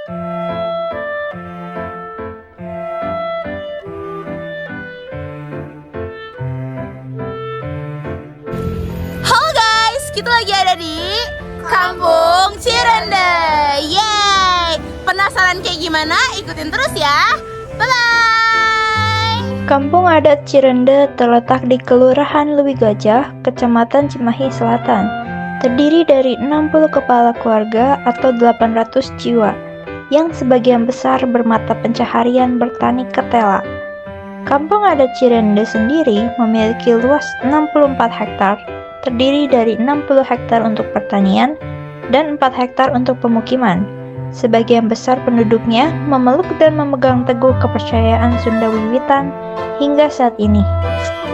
Halo guys, kita lagi ada di Kampung Cirende. Yeay! Penasaran kayak gimana? Ikutin terus ya. Bye-bye! Kampung adat Cirende terletak di Kelurahan Lewi Gajah, Kecamatan Cimahi Selatan. Terdiri dari 60 kepala keluarga atau 800 jiwa, yang sebagian besar bermata pencaharian bertani ketela. Kampung adat Cirende sendiri memiliki luas 64 hektar, terdiri dari 60 hektar untuk pertanian dan 4 hektar untuk pemukiman. Sebagian besar penduduknya memeluk dan memegang teguh kepercayaan Sunda Wiwitan hingga saat ini.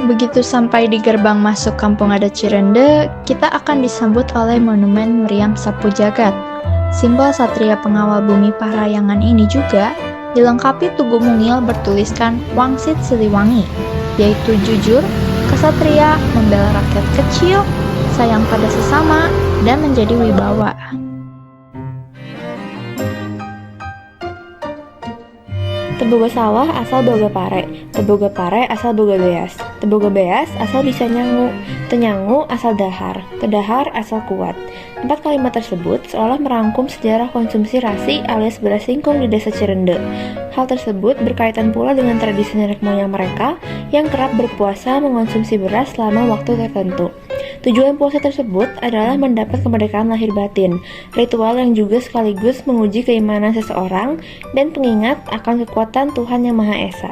Begitu sampai di gerbang masuk Kampung Adat Cirende, kita akan disambut oleh monumen Meriam Sapu Jagat. Simbol satria pengawal bumi Parahyangan ini juga dilengkapi tugu mungil bertuliskan Wangsit Siliwangi, yaitu jujur, kesatria, membela rakyat kecil, sayang pada sesama, dan menjadi wibawa. Teboga sawah asal boga pare, teboga pare asal boga beas, teboga beas asal bisa nyangu, tenyangu asal dahar, tedahar asal kuat. 4 kalimat tersebut seolah merangkum sejarah konsumsi rasi alias beras singkong di desa Cirende. Hal tersebut berkaitan pula dengan tradisi nenek moyang mereka yang kerap berpuasa mengonsumsi beras selama waktu tertentu. Tujuan puasa tersebut adalah mendapat kemerdekaan lahir batin, ritual yang juga sekaligus menguji keimanan seseorang dan pengingat akan kekuatan Tuhan Yang Maha Esa.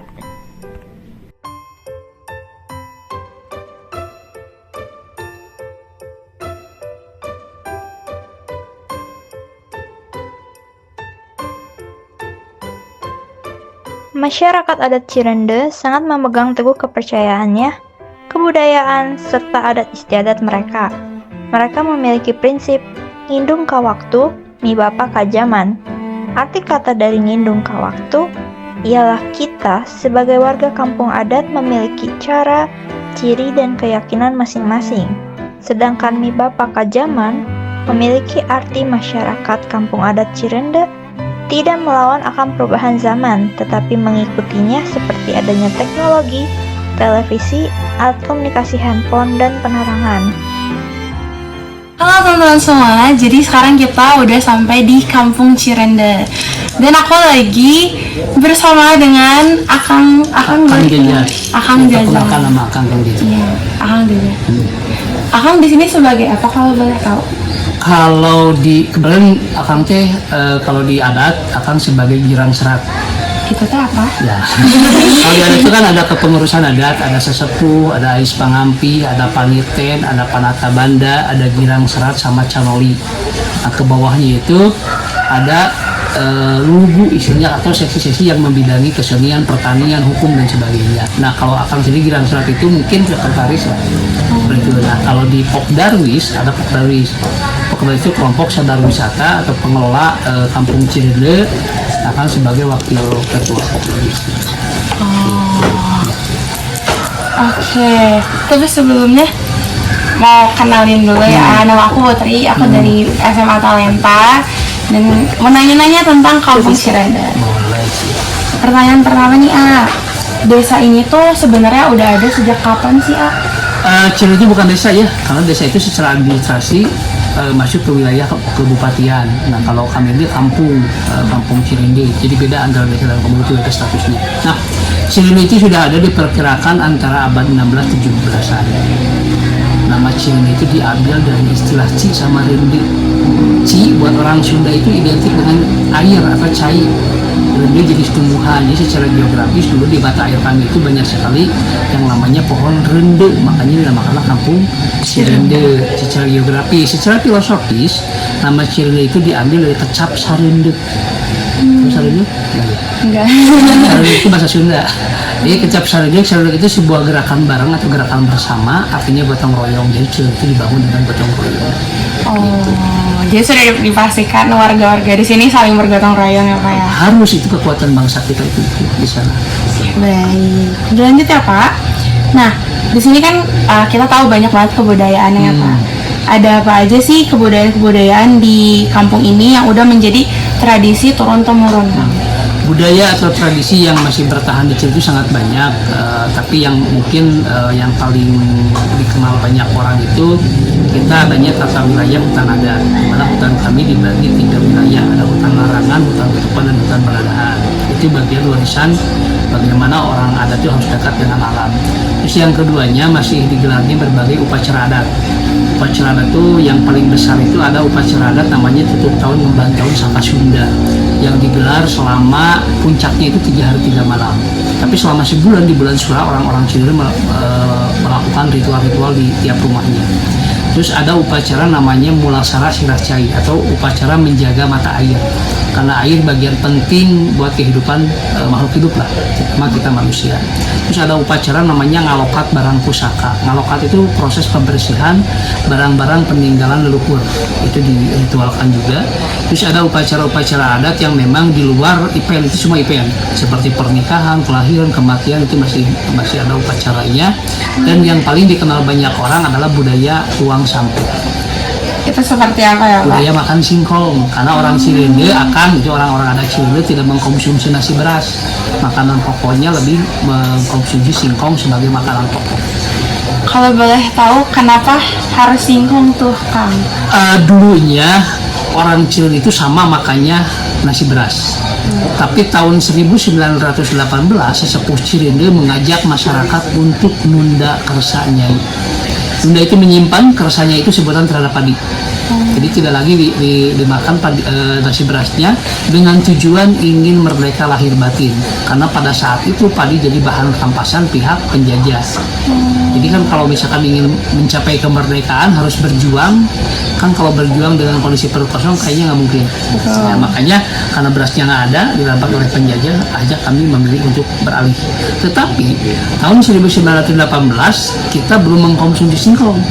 Masyarakat adat Cirende sangat memegang teguh kepercayaannya, kebudayaan, serta adat istiadat mereka. Mereka memiliki prinsip ngindung ka waktu, mi bapa ka zaman. Arti kata dari ngindung ka waktu ialah kita sebagai warga kampung adat memiliki cara, ciri, dan keyakinan masing-masing. Sedangkan mi bapa ka zaman memiliki arti masyarakat kampung adat Cirende tidak melawan akan perubahan zaman, tetapi mengikutinya seperti adanya teknologi, televisi, alat komunikasi handphone, dan penerangan. Halo teman-teman semua, jadi sekarang kita udah sampai di Kampung Cirende. Dan aku lagi bersama dengan Akang Jajang. Akang Jajang. Iya, Akang Jajang. Akang di sini sebagai apa kalau boleh tahu? Kalau di kebetulan Akang teh kalau di adat Akang sebagai girang serat. Itu teh apa? Ya. Kalau di adat itu kan ada kepengurusan adat, ada sesepuh, ada ais pangampi, ada paniten, ada panata banda, ada girang serat sama canoli. Nah, ke bawahnya itu ada lugu istilahnya atau seksi-seksi yang membidangi kesenian, pertanian, hukum dan sebagainya. Nah kalau Akang sendiri girang serat itu mungkin sekretaris lah. Nah kalau di Pokdarwis ada Pokdarwis. Pokdarwis itu kelompok sadar wisata atau pengelola Kampung Cirende. Akang sebagai wakil ketua Pokdarwis. Oke. Tapi sebelumnya mau kenalin dulu ya. Nama aku Putri, aku dari SMA Talenta. Dan mau nanya-nanya tentang Kampung Cirende. Pertanyaan pertama nih, desa ini tuh sebenarnya udah ada sejak kapan sih, Cirende itu bukan desa ya, karena desa itu secara administrasi masuk ke wilayah kebupatian. Nah kalau kami ini kampung Cirende, jadi beda antara desa dan kampung itu ada statusnya. Nah Cirende itu sudah ada diperkirakan antara abad 16-17an. Nama Cirende itu diambil dari istilah ci sama rende. Ci buat orang Sunda itu identik dengan air atau cai. Rende jenis tumbuhan. Jadi secara geografis dulu di mata air kami itu banyak sekali yang namanya pohon rende, makanya dinamakanlah Kampung Cirende. Secara geografis, secara filosofis nama Cirende itu diambil dari kecap sarende. Sarende? Enggak. Sarende itu bahasa Sunda. Jadi kecap sarende itu sebuah gerakan bareng atau gerakan bersama, artinya gotong royong. Jadi Cirende itu dibangun dengan gotong royong. Gitu. Jadi sudah dipastikan warga-warga di sini saling bergotong royong ya Pak ya? Harus, itu kekuatan bangsa kita itu di sana. Baik, lanjut ya Pak. Nah, di sini kan kita tahu banyak banget kebudayaan ya Pak. Ada apa aja sih kebudayaan-kebudayaan di kampung ini yang udah menjadi tradisi turun temurun. Budaya atau tradisi yang masih bertahan di Cirebon itu sangat banyak, tapi yang mungkin yang paling dikenal banyak orang itu kita adanya tata wilayah hutan adat, di mana hutan kami dibagi 3 wilayah, ada hutan larangan, hutan tutupan, dan hutan beradahan. Itu bagian warisan bagaimana orang adat itu harus dekat dengan alam. Terus yang keduanya masih digelarnya berbagai upacara adat. Upacara adat itu yang paling besar itu ada upacara adat namanya tutup tahun ngembang tahun Saka Sunda yang digelar selama puncaknya itu 3 hari 3 malam. Tapi selama sebulan di bulan Sura orang-orang Cirebon melakukan ritual-ritual di tiap rumahnya. Terus ada upacara namanya Mulasara Sirah Cai atau upacara menjaga mata air. Karena air bagian penting buat kehidupan makhluk hidup lah, terutama kita manusia. Terus ada upacara namanya Ngalokat Barang Pusaka. Ngalokat itu proses pembersihan barang-barang peninggalan leluhur. Itu diritualkan juga. Terus ada upacara-upacara adat yang memang di luar IPN, itu semua IPN. Seperti pernikahan, kelahiran, kematian itu masih ada upacaranya. Dan yang paling dikenal banyak orang adalah budaya tuang sampah. Itu seperti apa ya, Pak? Budaya makan singkong, karena orang Cirebon itu orang-orang adat Cirebon tidak mengkonsumsi nasi beras. Makanan pokoknya lebih mengkonsumsi singkong sebagai makanan pokok. Kalau boleh tahu kenapa harus singkong tuh, Kang? Dulunya orang Cirebon itu sama makannya nasi beras. Tapi tahun 1918 sesepuh Cirebon mengajak masyarakat untuk nunda kersanya. Nunda itu menyimpan kersanya itu sebutan terhadap padi. Jadi tidak lagi dimakan nasi berasnya dengan tujuan ingin merdeka lahir batin. Karena pada saat itu padi jadi bahan rampasan pihak penjajah. Jadi kan kalau misalkan ingin mencapai kemerdekaan harus berjuang. Kan kalau berjuang dengan kondisi perut kosong kayaknya nggak mungkin. Nah, makanya karena berasnya nggak ada, dirampas oleh penjajah, aja kami memilih untuk beralih. Tetapi tahun 1918 kita belum mengkonsumsi singkong.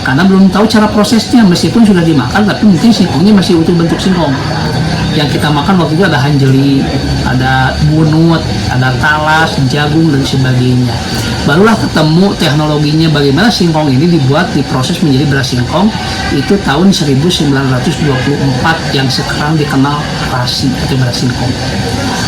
Karena belum tahu cara prosesnya, meskipun sudah dimakan tapi mungkin singkongnya masih utuh bentuk singkong. Yang kita makan waktu itu ada hanjeli, ada bunut, ada talas, jagung, dan sebagainya. Barulah ketemu teknologinya bagaimana singkong ini dibuat, diproses menjadi beras singkong. Itu tahun 1924 yang sekarang dikenal rasi atau beras singkong.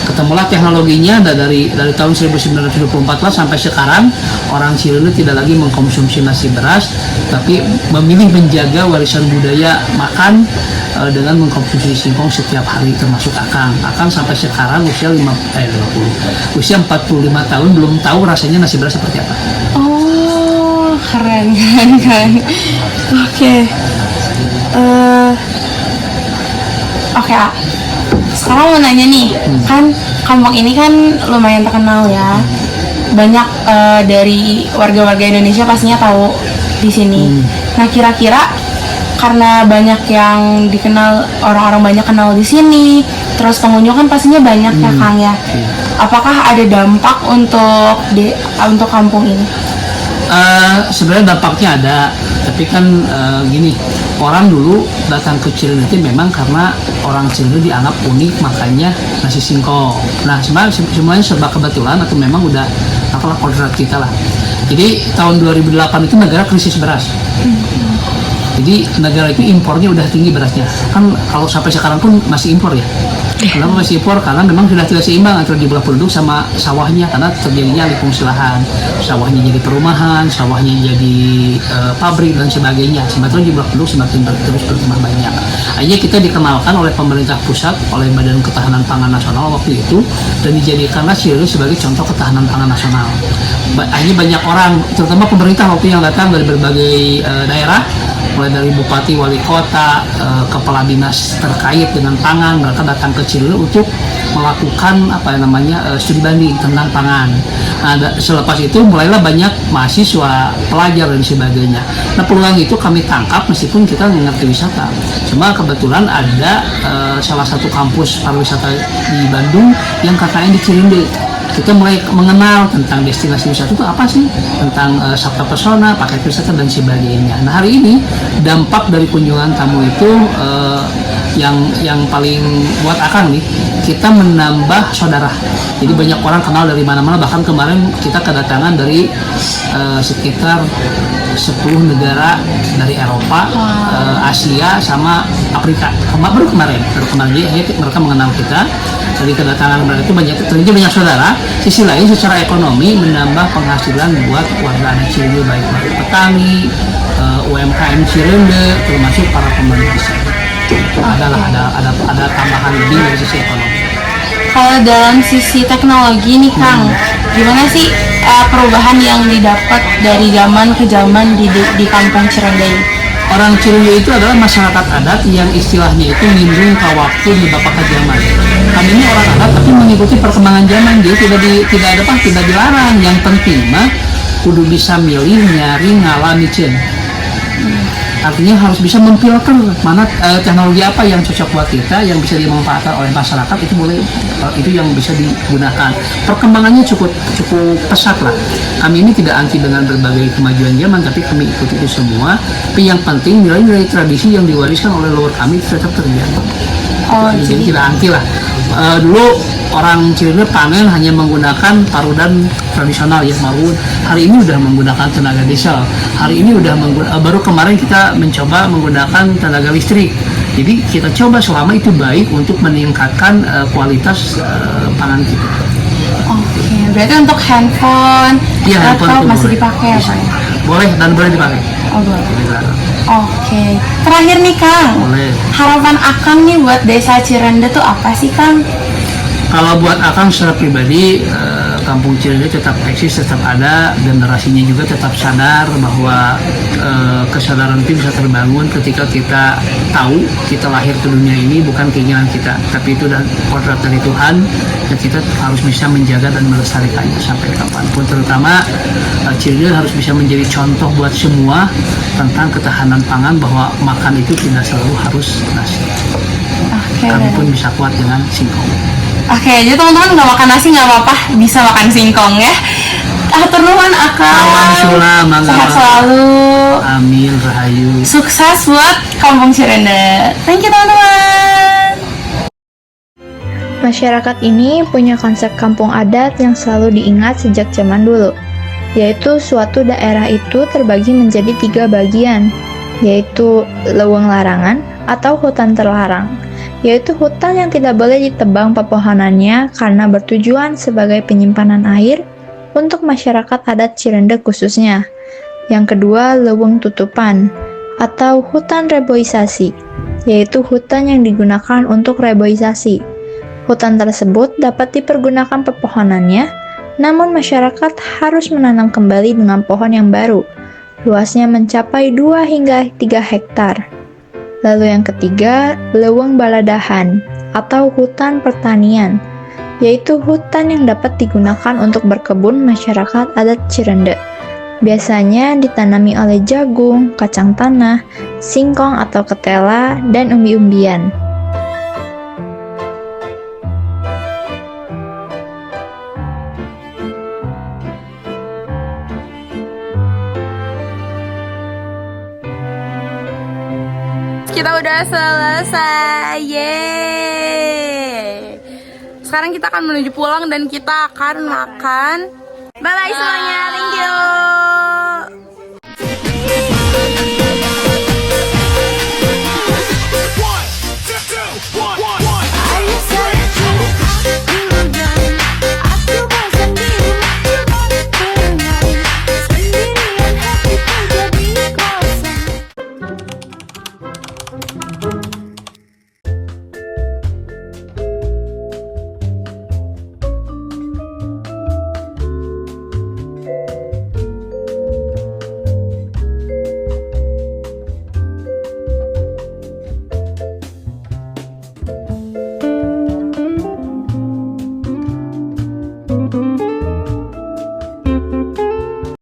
Ketemulah teknologinya dari tahun 1924 sampai sekarang orang Cirebon tidak lagi mengkonsumsi nasi beras, tapi memilih menjaga warisan budaya makan dengan mengkonsumsi singkong setiap hari, termasuk Akang sampai sekarang usia 45 tahun belum tahu rasanya nasi beras seperti apa. Oh, keren. Oke. Oke, sekarang mau nanya nih, kan kampung ini kan lumayan terkenal ya. Banyak dari warga-warga Indonesia pastinya tahu di sini. Nah, kira-kira karena banyak yang dikenal, orang-orang banyak kenal di sini, terus pengunjung kan pastinya banyak ya, Kang ya. Apakah ada dampak untuk kampung ini? Sebenarnya dampaknya ada, tapi kan gini, orang dulu datang ke Cirebon itu memang karena orang Cirebon dianggap unik, makanya nasi singkong. Nah, semuanya serba kebetulan atau memang udah apalah kodrat kita lah. Jadi tahun 2008 itu negara krisis beras. Jadi negara itu impornya udah tinggi berasnya. Kan kalau sampai sekarang pun masih impor ya. Kenapa masih impor? Karena memang sudah tidak seimbang antara jumlah penduduk sama sawahnya, karena terjadinya alih fungsi lahan. Sawahnya jadi perumahan, sawahnya jadi pabrik dan sebagainya. Sementara jumlah penduduk semakin terus bertambah banyak. Akhirnya kita dikenalkan oleh pemerintah pusat, oleh Badan Ketahanan Pangan Nasional waktu itu, dan dijadikanlah Cirebon sebagai contoh ketahanan pangan nasional. Akhirnya banyak orang, terutama pemerintah waktu yang datang dari berbagai daerah, mulai dari bupati, wali kota, kepala dinas terkait dengan pangan, mereka datang ke Cirebon untuk melakukan studi banding tentang pangan. Nah, selepas itu mulailah banyak mahasiswa, pelajar dan sebagainya. Nah, peluang itu kami tangkap meskipun kita mengerti wisata. Cuma kebetulan ada salah satu kampus pariwisata di Bandung yang KKN di Cirebon. Kita mulai mengenal tentang destinasi wisata itu apa sih, tentang sabta pesona, paket wisata dan sebagainya. Nah, hari ini dampak dari kunjungan tamu itu yang paling buat akang nih, kita menambah saudara. Jadi banyak orang kenal dari mana-mana, bahkan kemarin kita kedatangan dari sekitar 10 negara dari Eropa, Asia sama Afrika. Baru kemarin jadi mereka mengenal kita. Dari kedatangan mereka itu banyak saudara. Sisi lain secara ekonomi menambah penghasilan buat warga adat Cirende, baik petani, UMKM Cirende, termasuk para pembeli desa. Ada tambahan lebih dari sisi ekonomi. Kalau dalam sisi teknologi nih Kang, gimana sih perubahan yang didapat dari zaman ke zaman di kampung Cirende ini? Orang Cirende itu adalah masyarakat adat yang istilahnya itu nimbrung ke waktu di bapak ke zaman. Kami ini orang adat tapi mengikuti perkembangan zaman, dia tidak dilarang. Yang penting mah kudu bisa milih, nyari, ngalami cen. Artinya harus bisa memfilter mana teknologi apa yang cocok buat kita, yang bisa dimanfaatkan oleh masyarakat, itu boleh, itu yang bisa digunakan. Perkembangannya cukup pesat lah. Kami ini tidak anti dengan berbagai kemajuan zaman, tapi kami ikuti itu semua. Tapi yang penting nilai-nilai tradisi yang diwariskan oleh leluhur kami tetap terjaga. Jadi tidak anti lah. Dulu orang Cirende panen hanya menggunakan parudan tradisional ya, marun. Hari ini udah menggunakan tenaga diesel. Hari ini udah baru kemarin kita mencoba menggunakan tenaga listrik. Jadi kita coba selama itu baik untuk meningkatkan kualitas pangan kita. Oke, berarti untuk handphone, laptop masih dipakai bisa. apa ya? Boleh dan boleh dipakai. Oh boleh. Oke, terakhir nih Kang, Boleh. harapan Akang nih buat desa Cirende tuh apa sih Kang? Kalau buat akang secara pribadi, kampung Cirende tetap eksis, tetap ada, generasinya juga tetap sadar bahwa kesadaran itu bisa terbangun ketika kita tahu kita lahir ke dunia ini bukan keinginan kita, tapi itu dan kodrat dari Tuhan, dan kita harus bisa menjaga dan melestarikannya sampai kapanpun. Terutama Cirende harus bisa menjadi contoh buat semua tentang ketahanan pangan, bahwa makan itu tidak selalu harus nasi. Kami pun bisa kuat dengan singkong. Oke, jadi teman-teman nggak makan nasi nggak apa-apa, bisa makan singkong ya. Atur nuhun Akang. Sehat selalu. Amin, rahayu. Sukses buat kampung Cirende. Thank you teman-teman. Masyarakat ini punya konsep kampung adat yang selalu diingat sejak zaman dulu, yaitu suatu daerah itu terbagi menjadi 3 bagian, yaitu leuweung larangan atau hutan terlarang, yaitu hutan yang tidak boleh ditebang pepohonannya karena bertujuan sebagai penyimpanan air untuk masyarakat adat Cirende khususnya. Yang kedua, leuweung tutupan atau hutan reboisasi, yaitu hutan yang digunakan untuk reboisasi. Hutan tersebut dapat dipergunakan pepohonannya, namun masyarakat harus menanam kembali dengan pohon yang baru. Luasnya mencapai 2 hingga 3 hektar. Lalu yang ketiga, leuweung baladahan atau hutan pertanian, yaitu hutan yang dapat digunakan untuk berkebun masyarakat adat Cirende. Biasanya ditanami oleh jagung, kacang tanah, singkong atau ketela, dan umbi-umbian. Kita udah selesai, yeay. Sekarang kita akan menuju pulang dan kita akan makan. Bye-bye semuanya, thank you.